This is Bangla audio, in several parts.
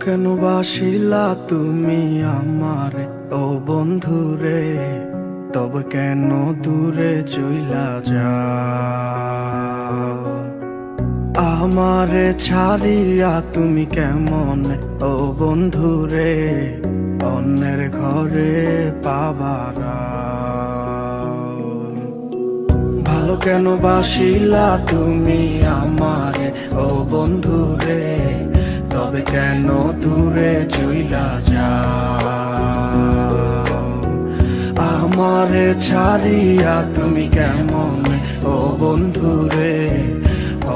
কেন বাসিলা তুমি আমারে ও বন্ধুরে, তবে কেন দূরে চইলা যাও? আমারে ছাড়িয়া তুমি কেমন ও বন্ধুরে অন্যের ঘরে পাবারা? ভালো কেন বাসিলা তুমি আমারে ও বন্ধুরে, তবে কেন দূরে চইলা যাও? আমারে ছাড়িয়া তুমি কেমন ও বন্ধুরে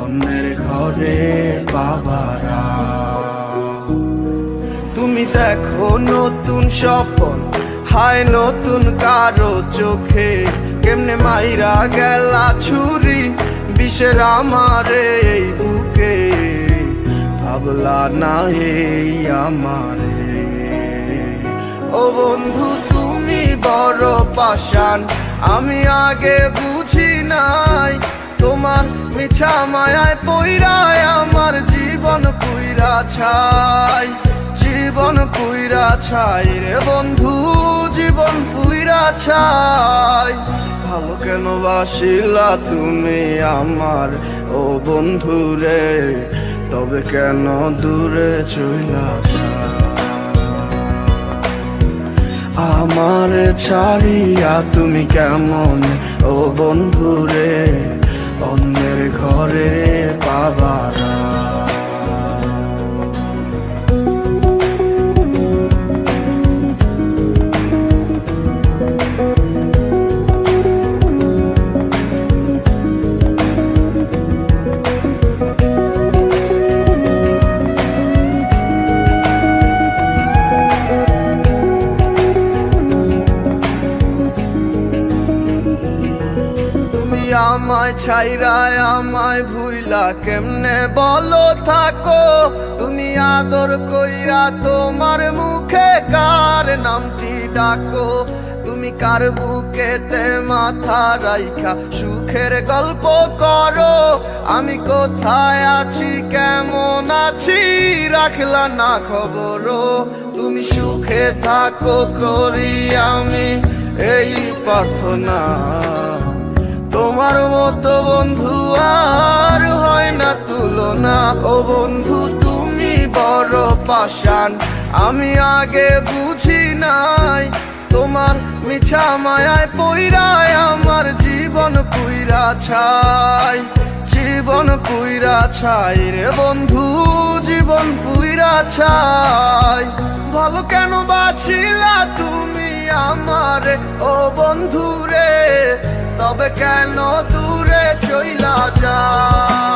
অন্যের ঘরে বাবারা? তুমি দেখো নতুন স্বপ্ন, হায় নতুন কারো চোখে, কেমনে মাইরা গেলা ছুরি বিষের আমারে এই বুকে। ভাবলা না এই আমারে ও বন্ধু, তুমি বড় পাষাণ, আমি আগে বুঝি নাই। তোমার মিছা মায়ায় পইরায় আমার জীবন পুইরা ছাই, জীবন পুইরা ছাই রে বন্ধু, জীবন পুইরা ছাই। ভালো কেন বাসিলা তুমি আমার ও বন্ধু রে, তবে কেন দূরে চইলা যাও? আমার ছাড়িয়া তুমি কেমন ও বন্ধু রে অন্যের ঘরে পাবারা? আমায় ছাইরায় আমায় ভুইলা কেমনে বলো থাকো? তুমি আদর কইরা তোমার মুখে কার নামটি ডাকো? তুমি কার বুকেতে মাথা রাইখা সুখের গল্প করো? আমি কোথায় আছি কেমন আছি রাখলা না খবর? তুমি সুখে থাকো করি আমি এই প্রার্থনা। তোমার মতো বন্ধু আর হয় না তুলনা। ও বন্ধু তুমি বড় পাষাণ, আমি আগে বুঝি নাই। তোমার মিছা মায়ায় পইরায় আমার জীবন পুইরা ছাই, জীবন পুইরা ছাই রে বন্ধু, জীবন পুইরা ছাই। ভালো কেন বাসিলা তুমি আমারে ও বন্ধু রে, তবে কেন দূরে চইলা যাও?